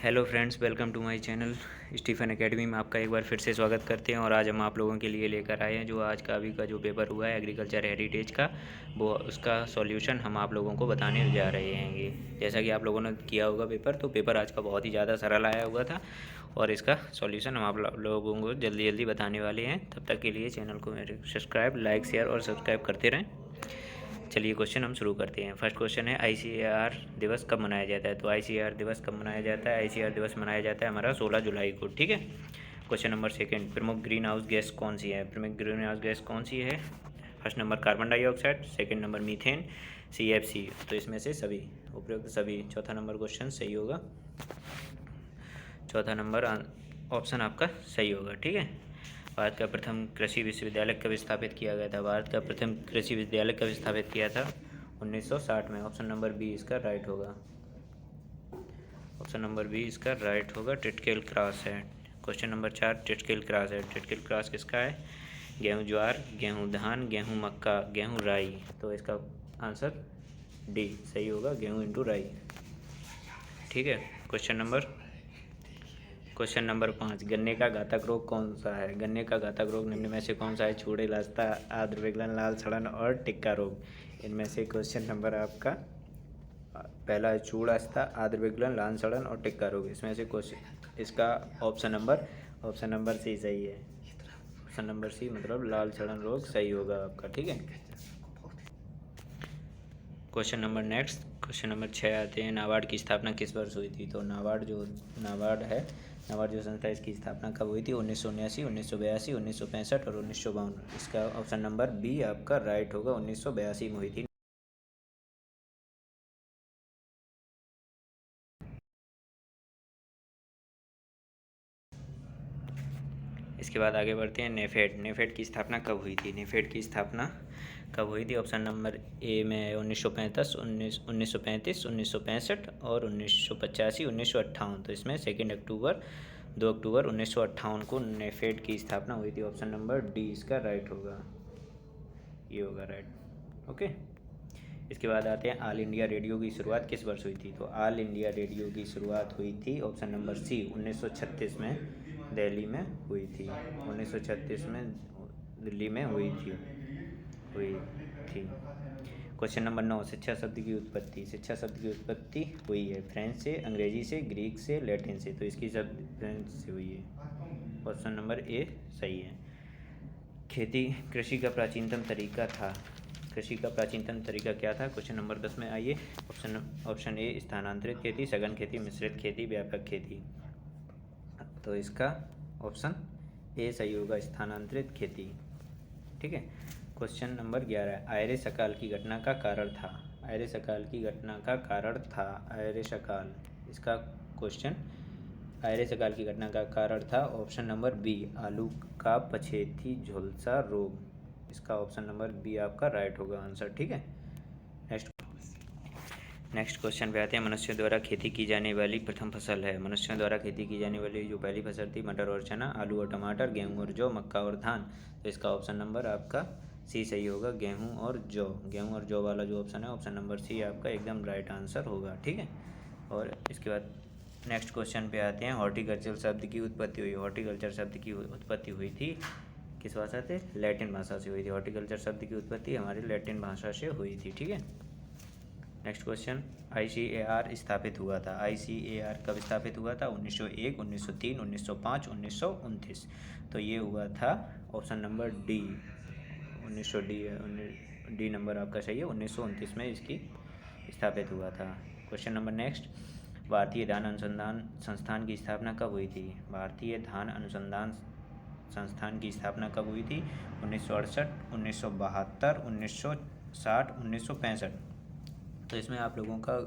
Hello friends, welcome to my channel Stephen academy में आपका एक बार फिर से स्वागत करते हैं। और आज हम आप लोगों के लिए लेकर आए हैं जो आज का अभी का जो पेपर हुआ है एग्रीकल्चर हेरिटेज का, वो उसका सॉल्यूशन हम आप लोगों को बताने जा रहे हैं। ये जैसा कि आप लोगों ने किया होगा पेपर, तो पेपर आज का बहुत ही ज़्यादा सरल आया हुआ था और इसका सॉल्यूशन हम आप लोगों को जल्दी जल्दी बताने वाले हैं। तब तक के लिए चैनल को मेरे सब्सक्राइब, लाइक, शेयर और सब्सक्राइब करते रहें। चलिए क्वेश्चन हम शुरू करते हैं। फर्स्ट क्वेश्चन है आईसीएआर दिवस कब मनाया जाता है। तो आईसीएआर दिवस कब मनाया जाता है? आईसीएआर दिवस मनाया जाता है हमारा 16 जुलाई को। ठीक है। क्वेश्चन नंबर सेकंड, प्रमुख ग्रीन हाउस गैस कौन सी है? प्रमुख ग्रीन हाउस गैस कौन सी है? First number carbon dioxide, second number methane, CFC. तो इसमें से सभी, उपयुक्त सभी। चौथा नंबर क्वेश्चन सही होगा। चौथा नंबर ऑप्शन आपका सही होगा। ठीक है। भारत का प्रथम कृषि विश्वविद्यालय कब स्थापित किया गया था? भारत का प्रथम कृषि विश्वविद्यालय कब स्थापित किया था? 1960 में। ऑप्शन नंबर बी इसका राइट होगा। ऑप्शन नंबर बी इसका राइट होगा। टिटकेल क्रॉस है। क्वेश्चन नंबर 4, टिटकेल क्रॉस है। टिटकेल क्रॉस किसका है? गेहूँ ज्वार, गेहूँ धान, गेहूँ मक्का, गेहूँ राई। तो इसका आंसर डी सही होगा, गेहूँ इंटू राई। ठीक है। क्वेश्चन नंबर 5, गन्ने का घातक रोग कौन सा है? गन्ने का घातक रोग निम्न में से कौन सा है? चूड़े, लास्ता, आद्र विगलन, लाल सड़न और टिक्का रोग। इनमें से क्वेश्चन नंबर आपका पहला है चूड़ास्ता, आद्र विगलन, लाल सड़न और टिक्का रोग। इसमें से क्वेश्चन इसका ऑप्शन नंबर सी सही है। ऑप्शन नंबर सी मतलब लाल सड़न रोग सही होगा आपका। ठीक है। क्वेश्चन नंबर 6 आते हैं। नाबार्ड की स्थापना किस वर्ष हुई थी? तो नाबार्ड जो संस्था है, इसकी स्थापना कब हुई थी? 1979, 1982, 1965 और 1952। इसका ऑप्शन नंबर बी आपका राइट होगा, 1982 में हुई थी। इसके बाद आगे बढ़ते हैं। नेफेड की स्थापना कब हुई थी? नेफेड की स्थापना कब हुई थी? ऑप्शन नंबर ए में 1935, 1965 और 1985, 1958। तो इसमें 2 अक्टूबर 1958 को नेफेड की स्थापना हुई थी। ऑप्शन नंबर डी इसका राइट होगा, ये होगा राइट। ओके। इसके बाद आते हैं ऑल इंडिया रेडियो की शुरुआत किस वर्ष हुई थी? तो ऑल इंडिया रेडियो की शुरुआत हुई थी, ऑप्शन नंबर सी, 1936 में दिल्ली में हुई थी। 1936 में दिल्ली में हुई थी। क्वेश्चन नंबर 9, शिक्षा शब्द की उत्पत्ति। शिक्षा शब्द की उत्पत्ति हुई है फ्रेंच से, अंग्रेजी से, ग्रीक से, लैटिन से। तो इसकी शब्द फ्रेंच से हुई है। ऑप्शन नंबर ए सही है। कृषि का प्राचीनतम तरीका था। कृषि का प्राचीनतम तरीका क्या था? क्वेश्चन नंबर 10 में आइए। ऑप्शन ए स्थानांतरित खेती, सघन खेती, मिश्रित खेती, व्यापक खेती। तो इसका ऑप्शन ए सही होगा, स्थानांतरित खेती। ठीक है। क्वेश्चन नंबर 11, आयरिश अकाल की घटना का कारण था। आयरिश अकाल की घटना का कारण था, आयरिश अकाल। इसका क्वेश्चन आयरिश अकाल की घटना का कारण था, ऑप्शन नंबर बी, आलू का पछेती झुलसा रोग। इसका ऑप्शन नंबर बी आपका राइट होगा आंसर। ठीक है। नेक्स्ट क्वेश्चन पे आते हैं। मनुष्यों द्वारा खेती की जाने वाली प्रथम फसल है। मनुष्यों द्वारा खेती की जाने वाली जो पहली फसल थी, मटर और चना, आलू और टमाटर, गेहूँ और जौ, मक्का और धान। तो इसका ऑप्शन नंबर आपका सी सही होगा, गेहूँ और जौ। गेहूँ और जौ वाला जो ऑप्शन है, ऑप्शन नंबर सी आपका एकदम राइट आंसर होगा। ठीक है। और इसके बाद नेक्स्ट क्वेश्चन पे आते हैं। हॉर्टिकल्चर शब्द की उत्पत्ति हुई। हॉर्टिकल्चर शब्द की उत्पत्ति हुई थी किस भाषा से? लैटिन भाषा से हुई थी। हॉर्टिकल्चर शब्द की उत्पत्ति हमारी लैटिन भाषा से हुई थी। ठीक है। नेक्स्ट क्वेश्चन, आईसीएआर स्थापित हुआ था। आईसीएआर कब स्थापित हुआ था? 1901, 1903, 1905, 1929। तो ये हुआ था option number D, 1900 D number आपका सही है। 1929 में इसकी स्थापित हुआ था। क्वेश्चन नंबर नेक्स्ट, भारतीय धान अनुसंधान संस्थान की स्थापना कब हुई थी? भारतीय धान अनुसंधान संस्थान की स्थापना कब हुई थी? 1968, 1972, 1960, 1965। तो इसमें आप लोगों का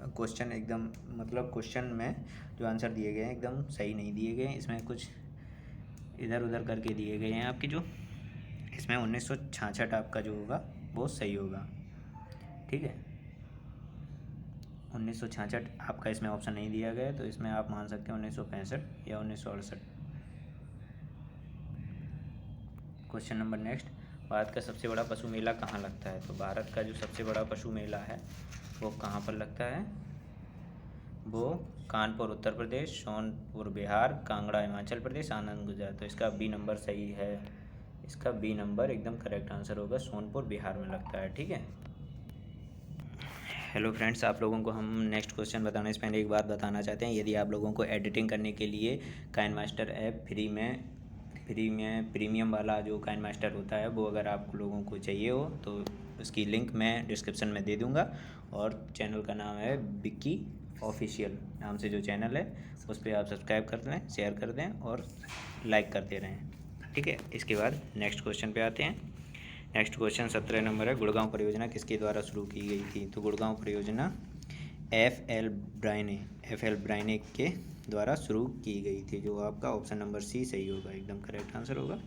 क्वेश्चन एकदम मतलब क्वेश्चन में जो आंसर दिए गए हैं एकदम सही नहीं दिए गए हैं। इसमें कुछ इधर उधर करके दिए गए हैं आपकी जो। इसमें 1966 आपका जो होगा वो सही होगा। ठीक है। 1966 आपका इसमें ऑप्शन नहीं दिया गया है, तो इसमें आप मान सकते हैं 1965 या 1968। क्वेश्चन नंबर नेक्स्ट, भारत का सबसे बड़ा पशु मेला कहाँ लगता है? तो भारत का जो सबसे बड़ा पशु मेला है वो कहाँ पर लगता है? वो कानपुर उत्तर प्रदेश, सोनपुर बिहार, कांगड़ा हिमाचल प्रदेश, आनंद गुजरात। तो इसका बी नंबर सही है, इसका बी नंबर एकदम करेक्ट आंसर होगा, सोनपुर बिहार में लगता है। ठीक है। हेलो फ्रेंड्स, आप लोगों को हम नेक्स्ट क्वेश्चन बताने से पहले एक बात बताना चाहते हैं। यदि आप लोगों को एडिटिंग करने के लिए काइनमास्टर ऐप फ्री में प्रीमियम वाला जो काइनमास्टर होता है वो अगर आप लोगों को चाहिए हो तो उसकी लिंक मैं डिस्क्रिप्शन में दे दूँगा। और चैनल का नाम है विक्की ऑफिशियल नाम से जो चैनल है उस पर आप सब्सक्राइब कर दें, शेयर कर दें और लाइक करते रहें। ठीक है। इसके बाद नेक्स्ट क्वेश्चन पे आते हैं। नेक्स्ट क्वेश्चन 17 नंबर है। गुड़गांव परियोजना किसके द्वारा शुरू की गई थी? तो गुड़गांव परियोजना एफ एल ब्रायने के द्वारा शुरू की गई थी, जो आपका ऑप्शन नंबर सी सही होगा, एकदम करेक्ट आंसर होगा।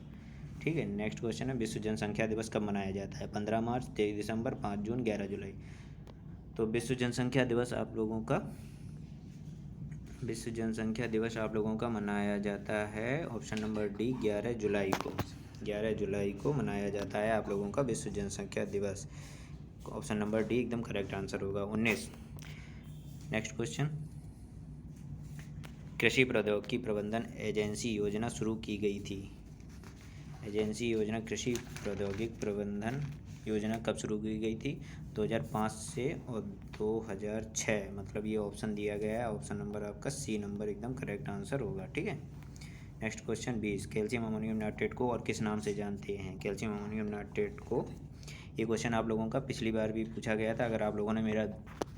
ठीक है। नेक्स्ट क्वेश्चन है, विश्व जनसंख्या दिवस कब मनाया जाता है? 15 मार्च, 23 दिसंबर, 5 जून, 11 जुलाई। तो विश्व जनसंख्या दिवस आप लोगों का मनाया जाता है ऑप्शन नंबर डी 11 जुलाई को। 11 जुलाई को मनाया जाता है आप लोगों का विश्व जनसंख्या दिवस। ऑप्शन नंबर डी एकदम करेक्ट आंसर होगा। 19 नेक्स्ट क्वेश्चन, कृषि प्रौद्योगिकी प्रबंधन एजेंसी योजना शुरू की गई थी। एजेंसी योजना कृषि प्रौद्योगिकी प्रबंधन योजना कब शुरू की गई थी? 2005 से और 2006, मतलब ये ऑप्शन दिया गया है, ऑप्शन नंबर आपका सी नंबर एकदम करेक्ट आंसर होगा। ठीक है। Next question 20, calcium ammonium nitrate को और किस नाम से जानते हैं? कैल्शियम अमोनियम नाइट्रेट को, ये क्वेश्चन आप लोगों का पिछली बार भी पूछा गया था। अगर आप लोगों ने मेरा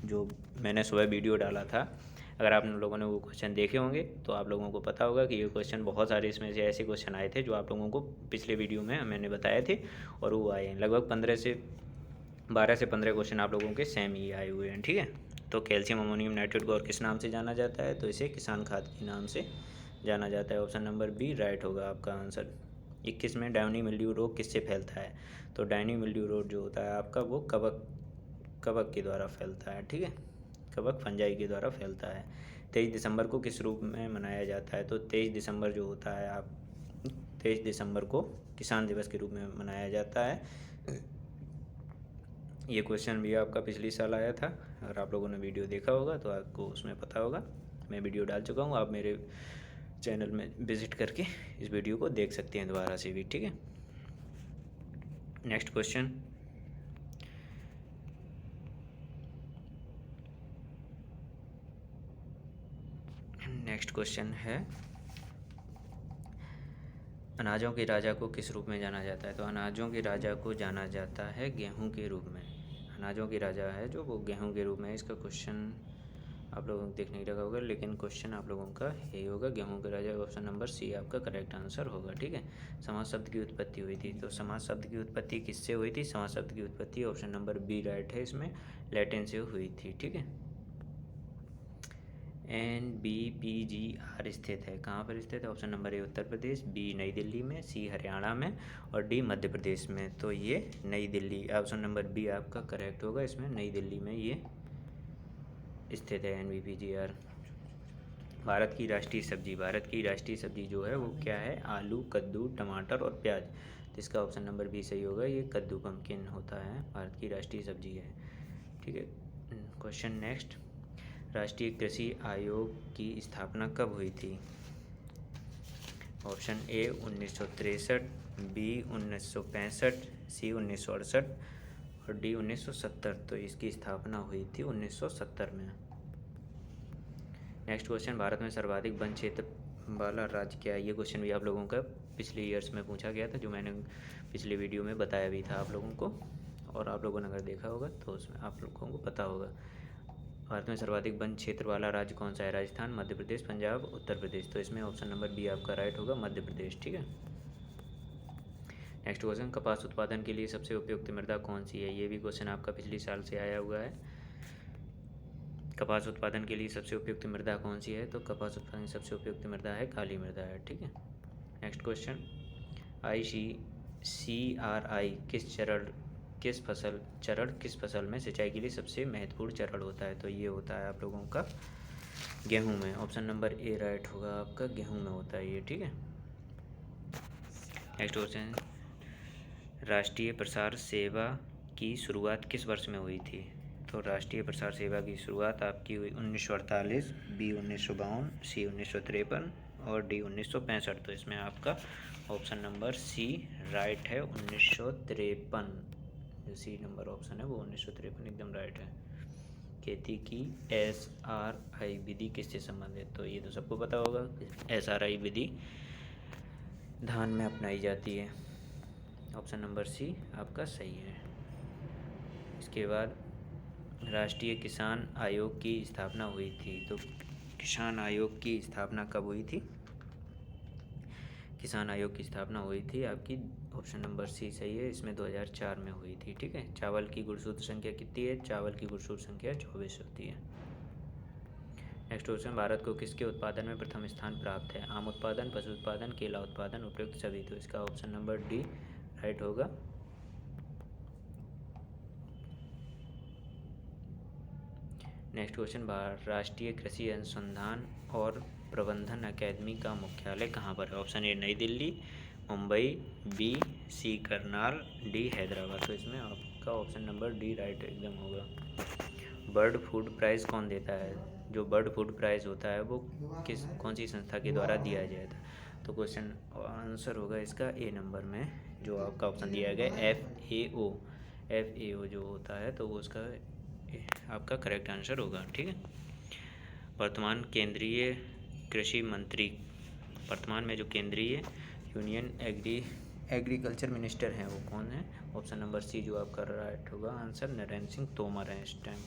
जो मैंने सुबह वीडियो डाला था, अगर आप लोगों ने वो क्वेश्चन देखे होंगे तो आप लोगों को पता होगा कि ये क्वेश्चन बहुत सारे इसमें से ऐसे क्वेश्चन आए थे जो आप लोगों को पिछले वीडियो में मैंने बताए थे और वो आए हैं। लगभग 12 से 15 क्वेश्चन आप लोगों के सेम ही आए हुए हैं। ठीक है। तो कैल्शियम अमोनियम नाइट्रेट को और किस नाम से जाना जाता है? तो इसे किसान खाद के नाम से जाना जाता है। ऑप्शन नंबर बी राइट होगा आपका आंसर। 21 में डायनी मिल्ड्यू रोग किससे फैलता है? तो डायनी मिल्ड्यू रोग जो होता है आपका वो कवक के द्वारा फैलता है। ठीक है। कवक फंजाई के द्वारा फैलता है। 23 दिसंबर को किस रूप में मनाया जाता है? तो 23 दिसंबर जो होता है 23 दिसंबर को किसान दिवस के रूप में मनाया जाता है। ये क्वेश्चन भी आपका पिछले साल आया था। अगर आप लोगों ने वीडियो देखा होगा तो आपको उसमें पता होगा। मैं वीडियो डाल चुका हूँ, आप मेरे चैनल में विजिट करके इस वीडियो को देख सकते हैं दोबारा से भी। ठीक है। नेक्स्ट क्वेश्चन, है अनाजों के राजा को किस रूप में जाना जाता है? तो अनाजों के राजा को जाना जाता है गेहूं के रूप में। अनाजों के राजा है जो वो गेहूं के रूप में। इसका क्वेश्चन आप लोगों को देख नहीं लगा होगा, लेकिन क्वेश्चन आप लोगों का यही होगा, गेहूं के राजा। ऑप्शन नंबर सी आपका करेक्ट आंसर होगा। ठीक है। समाज शब्द की उत्पत्ति हुई थी। तो समाज शब्द की उत्पत्ति किससे हुई थी? समाज शब्द की उत्पत्ति ऑप्शन नंबर बी राइट है, इसमें लैटिन से हुई थी। ठीक है। NBPGR स्थित है, कहाँ पर स्थित है? Option number A Uttar Pradesh, B Nai Delhi में, सी हरियाणा में और डी मध्य प्रदेश में। तो ये नई दिल्ली, ऑप्शन नंबर बी आपका करेक्ट होगा, इसमें नई दिल्ली में ये स्थित है NBPGR। भारत की राष्ट्रीय सब्जी जो है वो क्या है? आलू, कद्दू, टमाटर और प्याज। तो इसका ऑप्शन नंबर बी सही होगा, ये कद्दू पम्पकिन होता है, भारत की राष्ट्रीय सब्जी है। ठीक है। क्वेश्चन नेक्स्ट, राष्ट्रीय कृषि आयोग की स्थापना कब हुई थी? ऑप्शन ए 1963, बी 1965, सी 1968 और डी 1970। तो इसकी स्थापना हुई थी 1970 में। नेक्स्ट क्वेश्चन, भारत में सर्वाधिक वन क्षेत्र वाला राज्य क्या है? ये क्वेश्चन भी आप लोगों का पिछले ईयर्स में पूछा गया था, जो मैंने पिछले वीडियो में बताया भी था आप लोगों को, और आप लोगों ने अगर देखा होगा तो उसमें आप लोगों को पता होगा। भारत में सर्वाधिक वन क्षेत्र वाला राज्य कौन सा है? राजस्थान, मध्य प्रदेश, पंजाब, उत्तर प्रदेश। तो इसमें ऑप्शन नंबर बी आपका राइट होगा, मध्य प्रदेश। ठीक है। नेक्स्ट क्वेश्चन, कपास उत्पादन के लिए सबसे उपयुक्त मृदा कौन सी है? ये भी क्वेश्चन आपका पिछले साल से आया हुआ है। कपास उत्पादन के लिए सबसे उपयुक्त मृदा कौन सी है? तो कपास उत्पादन की सबसे उपयुक्त मृदा है काली मृदा है। ठीक है। नेक्स्ट क्वेश्चन, ICCRI किस फसल में सिंचाई के लिए सबसे महत्वपूर्ण चरण होता है? तो ये होता है आप लोगों का गेहूं में। ऑप्शन नंबर ए राइट होगा आपका, गेहूं में होता है ये। ठीक है। नेक्स्ट क्वेश्चन, राष्ट्रीय प्रसार सेवा की शुरुआत किस वर्ष में हुई थी? तो राष्ट्रीय प्रसार सेवा की शुरुआत आपकी हुई 1948, बी 1952, सी 1953 और डी 1965। तो इसमें आपका ऑप्शन नंबर सी राइट है, 1953। जो सी नंबर ऑप्शन है वो 1953 एकदम राइट है। खेती की SRI विधि किससे संबंधित? तो ये तो सबको पता होगा, SRI विधि धान में अपनाई जाती है। ऑप्शन नंबर सी आपका सही है। इसके बाद राष्ट्रीय किसान आयोग की स्थापना हुई थी। तो किसान आयोग की स्थापना कब हुई थी? किसान आयोग की स्थापना हुई थी आपकी, ऑप्शन नंबर सी सही है, इसमें 2004 में हुई थी। ठीक है। चावल की गुणसूत्र संख्या कितनी है? चावल की गुणसूत्र संख्या 24 होती है। नेक्स्ट क्वेश्चन, भारत को किसके उत्पादन में प्रथम स्थान प्राप्त है? आम उत्पादन, पशु उत्पादन, केला उत्पादन, उपयुक्त सभी। तो इसका ऑप्शन नंबर डी राइट होगा। नेक्स्ट क्वेश्चन, राष्ट्रीय कृषि अनुसंधान और प्रबंधन अकादमी का मुख्यालय कहाँ पर है? Option A Nai Delhi, Mumbai, B C Karnal, D Hyderabad. तो इसमें आपका ऑप्शन नंबर डी राइट एकदम होगा। बर्ड फूड प्राइज़ कौन देता है? जो बर्ड फूड प्राइज़ होता है वो कौन सी संस्था के द्वारा दिया जाता है? तो क्वेश्चन आंसर होगा इसका ए नंबर में, जो आपका ऑप्शन दिया गया FAO जो होता है, तो वो उसका आपका करेक्ट आंसर होगा। ठीक है। वर्तमान केंद्रीय कृषि मंत्री, वर्तमान में जो केंद्रीय यूनियन एग्रीकल्चर मिनिस्टर हैं वो कौन है? ऑप्शन नंबर सी जो आपका राइट होगा आंसर, नरेंद्र सिंह तोमर है इस टाइम।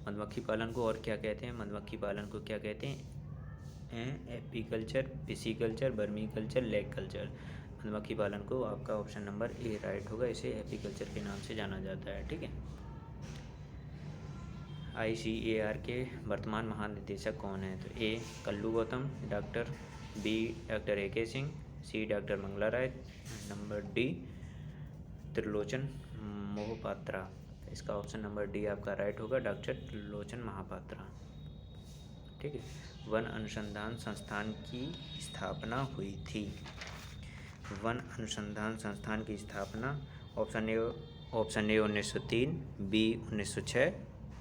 मधुमक्खी पालन को और क्या कहते हैं? मधुमक्खी पालन को क्या कहते हैं? Apiculture, pisciculture, vermiculture, lac culture. मधुमक्खी पालन को आपका ऑप्शन नंबर ए राइट होगा, इसे एपीकल्चर के नाम से जाना जाता है। ठीक है। ICAR के वर्तमान महानिदेशक कौन है? तो A Kallu Gautam, doctor B doctor AK Singh, C doctor Mangala Rai, number D Trilochan Mohapatra. इसका ऑप्शन नंबर डी आपका राइट होगा, डॉक्टर त्रिलोचन महापात्रा। ठीक है। वन अनुसंधान संस्थान की स्थापना हुई थी। वन अनुसंधान संस्थान की स्थापना ऑप्शन ए 1903, बी 1906,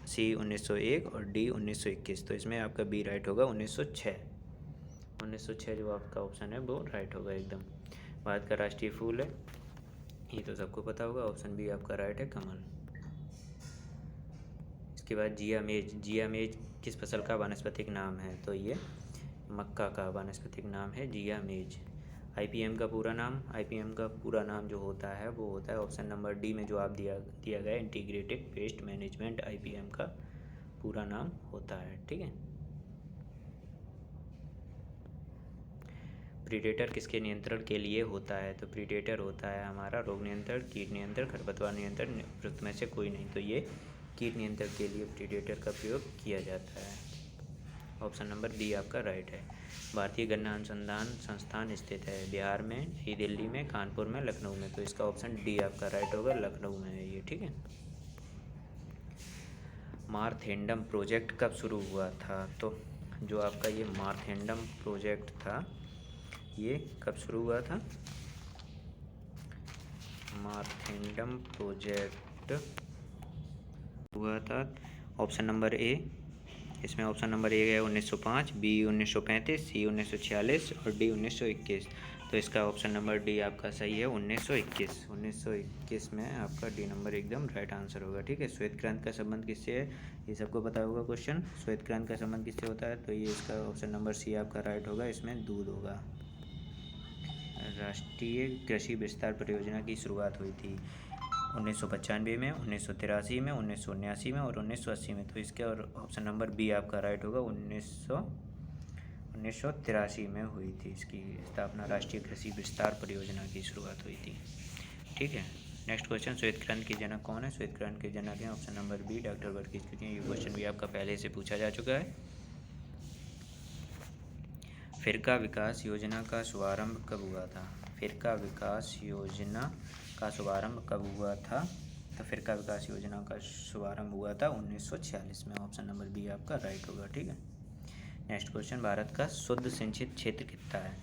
सी 1901 और डी 1921। तो इसमें आपका बी राइट होगा, 1906 जो आपका ऑप्शन है वो राइट होगा एकदम। भारत का राष्ट्रीय फूल है, ये तो सबको पता होगा, ऑप्शन बी आपका राइट है, कमल। इसके बाद जिया मेज किस फसल का वानस्पतिक नाम है? तो ये मक्का का वानस्पतिक नाम है जिया मेज। IPM का पूरा नाम जो होता है वो होता है ऑप्शन नंबर डी में जो आप दिया गया, इंटीग्रेटेड पेस्ट मैनेजमेंट IPM का पूरा नाम होता है। ठीक है। प्रीडेटर किसके नियंत्रण के लिए होता है? तो प्रीडेटर होता है हमारा रोग नियंत्रण, कीट नियंत्रण, खरपतवार नियंत्रण, उपयुक्त में से कोई नहीं। तो ये कीट नियंत्रण के लिए प्रीडेटर का प्रयोग किया जाता है। ऑप्शन नंबर बी आपका राइट है। भारतीय गन्ना अनुसंधान संस्थान स्थित है बिहार में, नई दिल्ली में, कानपुर में, लखनऊ में। तो इसका ऑप्शन डी आपका राइट होगा, लखनऊ में है ये। ठीक है। मारथेंडम प्रोजेक्ट कब शुरू हुआ था? तो जो आपका ये मारथेंडम प्रोजेक्ट था ये कब शुरू हुआ था? मारथेंडम प्रोजेक्ट हुआ था ऑप्शन नंबर ए, इसमें ऑप्शन नंबर ए है 1905, बी 1935, सी 1946 और डी 1921। तो इसका ऑप्शन नंबर डी आपका सही है, 1921 में आपका डी नंबर एकदम राइट आंसर होगा। ठीक है। श्वेत क्रांति का संबंध किससे है? ये सबको पता होगा क्वेश्चन, श्वेत क्रांति का संबंध किससे होता है? तो ये इसका ऑप्शन नंबर सी आपका राइट होगा, इसमें दूध होगा। राष्ट्रीय कृषि विस्तार परियोजना की शुरुआत हुई थी 1995 में, 1983 में, 1979 में और 1980 में। तो इसके और ऑप्शन नंबर बी आपका राइट होगा, 1983 में हुई थी इसकी स्थापना, राष्ट्रीय कृषि विस्तार परियोजना की शुरुआत हुई थी। ठीक है। नेक्स्ट क्वेश्चन, श्वेत क्रांति के जनक कौन है? श्वेत क्रांति के जनक हैं option number B doctor Verghese Kurien. ये क्वेश्चन भी आपका पहले से पूछा जा चुका है। फिरका विकास योजना का शुभारंभ कब हुआ था? फिरका विकास योजना का शुभारंभ कब हुआ था? तो फिरका विकास योजना का शुभारंभ हुआ था 1946 में। ऑप्शन नंबर बी आपका राइट होगा। ठीक है। नेक्स्ट क्वेश्चन, भारत का शुद्ध सिंचित क्षेत्र कितना है?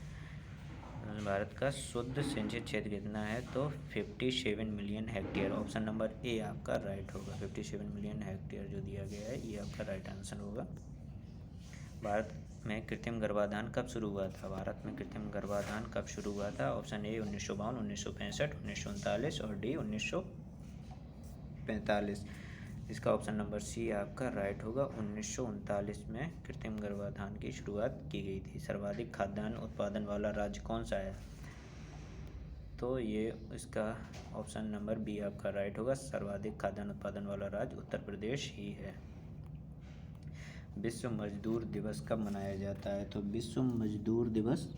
भारत का शुद्ध सिंचित क्षेत्र कितना है? तो 57 मिलियन हेक्टेयर। ऑप्शन नंबर ए आपका राइट होगा। 57 मिलियन हेक्टेयर जो दिया गया है ये आपका राइट आंसर होगा। भारत में कृत्रिम गर्भाधान कब शुरू हुआ था? भारत में कृत्रिम गर्भाधान कब शुरू हुआ था? ऑप्शन ए 1952, 1965, 1939 और डी 1945। इसका ऑप्शन नंबर सी आपका राइट होगा। 1939 में कृत्रिम गर्भाधान की शुरुआत की गई थी। सर्वाधिक खाद्यान्न उत्पादन वाला राज्य कौन सा है? तो ये इसका ऑप्शन नंबर बी आपका राइट होगा। सर्वाधिक खाद्यान्न उत्पादन वाला राज्य उत्तर प्रदेश ही है। विश्व मजदूर दिवस कब मनाया जाता है? तो विश्व मजदूर दिवस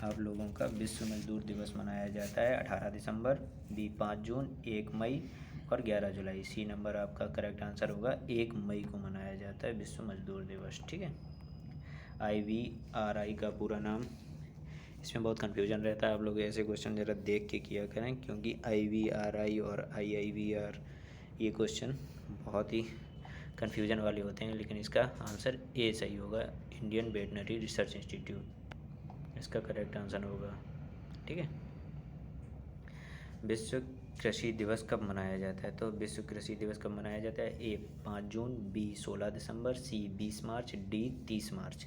आप लोगों का विश्व मजदूर दिवस मनाया जाता है 18 दिसंबर, बी 5 जून, 1 मई और 11 जुलाई। सी नंबर आपका करेक्ट आंसर होगा। 1 मई को मनाया जाता है विश्व मजदूर दिवस। ठीक है। IVRI का पूरा नाम, इसमें बहुत कन्फ्यूजन रहता है। आप लोग ऐसे क्वेश्चन ज़रा देख के किया करें, क्योंकि IVRI और IIVR ये क्वेश्चन बहुत ही कन्फ्यूजन वाले होते हैं। लेकिन इसका आंसर ए सही होगा। इंडियन वेटनरी रिसर्च इंस्टीट्यूट इसका करेक्ट आंसर होगा। ठीक है। विश्व कृषि दिवस कब मनाया जाता है? तो विश्व कृषि दिवस कब मनाया जाता है? ए 5 जून, बी 16 दिसंबर, सी 20 मार्च, डी 30 मार्च।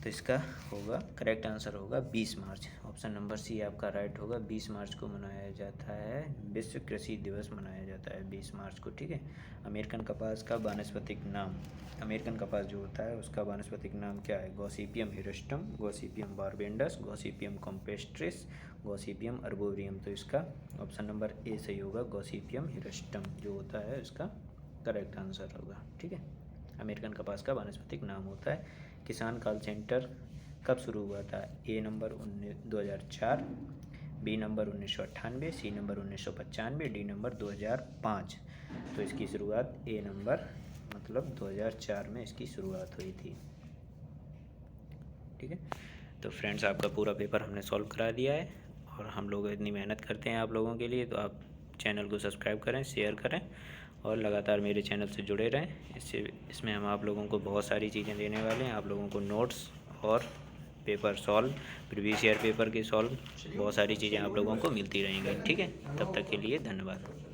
तो इसका होगा करेक्ट आंसर होगा 20 मार्च। ऑप्शन नंबर सी आपका राइट होगा। 20 मार्च को मनाया जाता है विश्व कृषि दिवस मनाया जाता है 20 मार्च को। ठीक है। अमेरिकन कपास का वानस्पतिक नाम, अमेरिकन कपास जो होता है उसका वानस्पतिक नाम क्या है? Gossypium hirsutum, Gossypium barbadense, Gossypium campestris, Gossypium arboreum. तो इसका ऑप्शन नंबर ए सही होगा। गॉसिपियम हिरस्टम जो होता है इसका करेक्ट आंसर होगा। ठीक है। अमेरिकन कपास का वानस्पतिक नाम होता है। किसान कॉल सेंटर कब शुरू हुआ था? A number 2004, B number 1998, C number 1995, D number 2005। तो इसकी शुरुआत ए नंबर मतलब 2004 में इसकी शुरुआत हुई थी। ठीक है। तो फ्रेंड्स आपका पूरा पेपर हमने सॉल्व करा दिया है और हम लोग इतनी मेहनत करते हैं आप लोगों के लिए, तो आप चैनल को सब्सक्राइब करें, शेयर करें और लगातार मेरे चैनल से जुड़े रहें। इसमें हम आप लोगों को बहुत सारी चीज़ें देने वाले हैं। आप लोगों को नोट्स और paper solve, previous year paper के सॉल्व, बहुत सारी चीज़ें आप लोगों को मिलती रहेंगी। ठीक है। तब तक के लिए धन्यवाद।